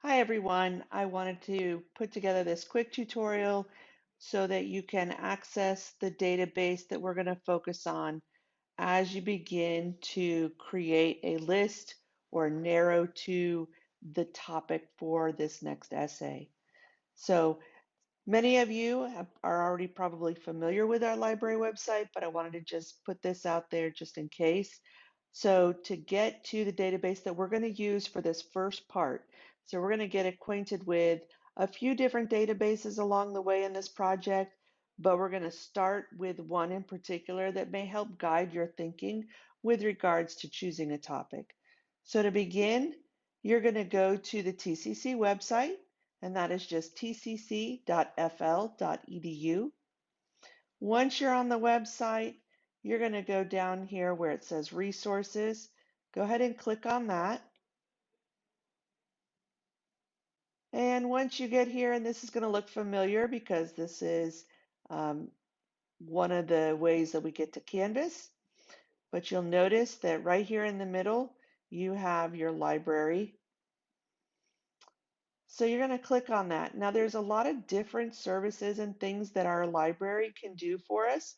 Hi everyone. I wanted to put together this quick tutorial so that you can access the database that we're going to focus on as you begin to create a list or narrow to the topic for this next essay. So many of you are already probably familiar with our library website, but I wanted to just put this out there just in case. So to get to the database that we're going to use for this first part, so we're going to get acquainted with a few different databases along the way in this project, but we're going to start with one in particular that may help guide your thinking with regards to choosing a topic. So to begin, you're going to go to the TCC website, and that is just tcc.fl.edu. Once you're on the website, you're going to go down here where it says resources. Go ahead and click on that. And once you get here, and this is going to look familiar because this is one of the ways that we get to Canvas, but you'll notice that right here in the middle, you have your library. So you're going to click on that. Now there's a lot of different services and things that our library can do for us.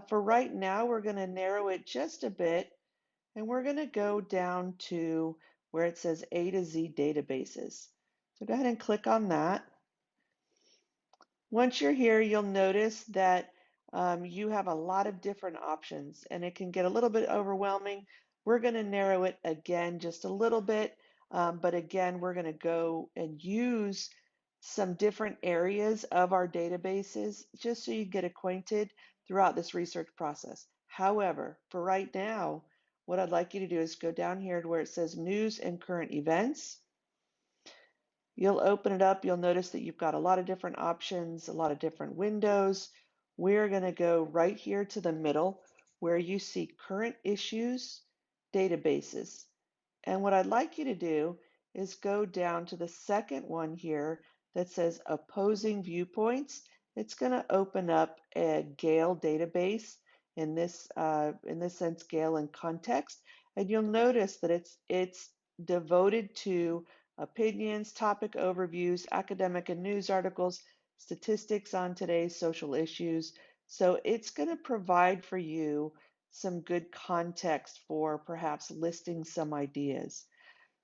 For right now, we're going to narrow it just a bit, and we're going to go down to where it says A to Z databases. So go ahead and click on that. Once you're here, you'll notice that you have a lot of different options, and it can get a little bit overwhelming. We're going to narrow it again just a little bit, but again, we're going to go and use some different areas of our databases just so you get acquainted throughout this research process. However, for right now, what I'd like you to do is go down here to where it says News and Current Events. You'll open it up, you'll notice that you've got a lot of different options, a lot of different windows. We're going to go right here to the middle where you see current issues, databases. And what I'd like you to do is go down to the second one here that says opposing viewpoints. It's going to open up a Gale database, in this sense, Gale in context. And you'll notice that it's devoted to opinions, topic overviews, academic and news articles, statistics on today's social issues. So it's going to provide for you some good context for perhaps listing some ideas.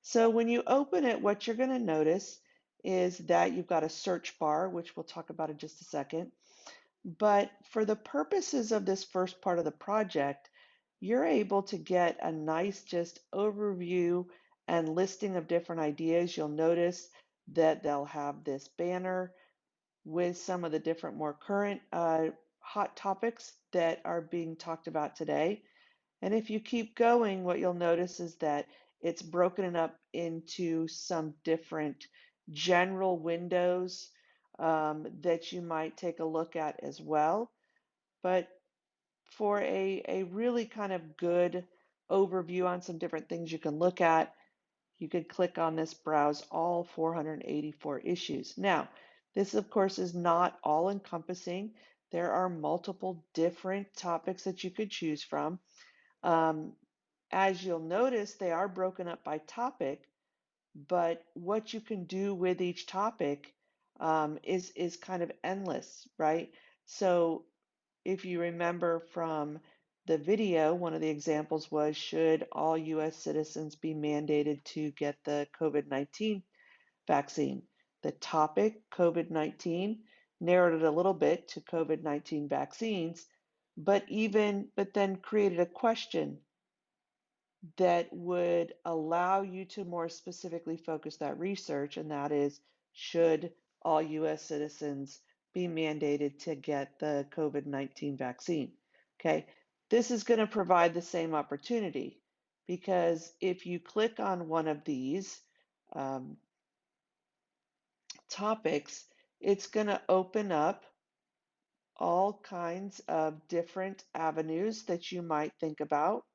So when you open it, what you're going to notice is that you've got a search bar, which we'll talk about in just a second. But for the purposes of this first part of the project, you're able to get a nice just overview and listing of different ideas. You'll notice that they'll have this banner with some of the different more current hot topics that are being talked about today. And if you keep going, what you'll notice is that it's broken it up into some different general windows that you might take a look at as well. But for a really kind of good overview on some different things you can look at, you could click on this browse all 484 issues. Now, this of course is not all encompassing. There are multiple different topics that you could choose from. As you'll notice, they are broken up by topic, but what you can do with each topic is kind of endless, right? So if you remember from the video, one of the examples was, should all US citizens be mandated to get the COVID-19 vaccine? The topic, COVID-19, narrowed it a little bit to COVID-19 vaccines, but then created a question that would allow you to more specifically focus that research, and that is, should all US citizens be mandated to get the COVID-19 vaccine? Okay, this is going to provide the same opportunity because if you click on one of these topics, it's going to open up all kinds of different avenues that you might think about.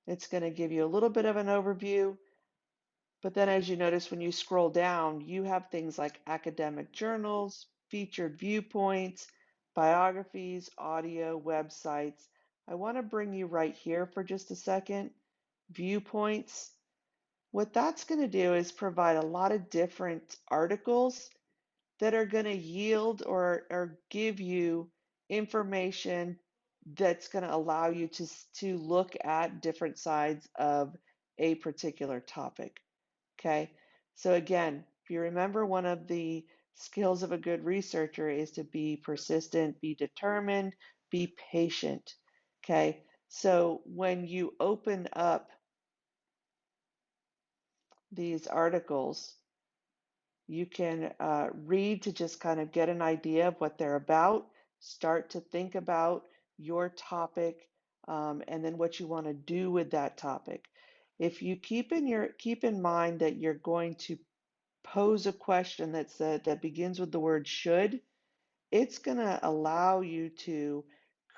It's going to give you a little bit of an overview, but then as you notice when you scroll down, you have things like academic journals, featured viewpoints, biographies, audio, websites. I want to bring you right here for just a second. Viewpoints. What that's going to do is provide a lot of different articles that are going to yield or give you information that's going to allow you to look at different sides of a particular topic. Okay, so again, if you remember, one of the skills of a good researcher is to be persistent, be determined, be patient. Okay, so when you open up these articles, you can read to just kind of get an idea of what they're about, start to think about your topic, and then what you want to do with that topic. If you keep in mind that you're going to pose a question that begins with the word should, it's going to allow you to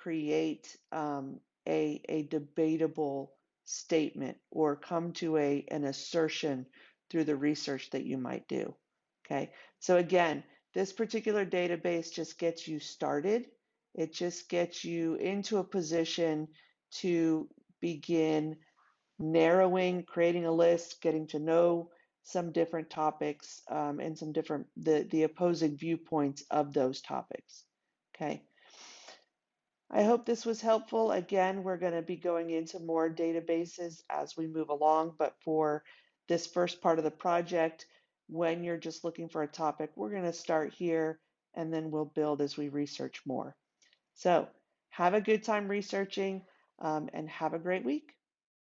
create a debatable statement or come to an assertion through the research that you might do. Okay, so again, this particular database just gets you started. It just gets you into a position to begin narrowing, creating a list, getting to know some different topics and some different the opposing viewpoints of those topics. Okay. I hope this was helpful. Again, we're going to be going into more databases as we move along, but for this first part of the project, when you're just looking for a topic, we're going to start here and then we'll build as we research more. So have a good time researching and have a great week.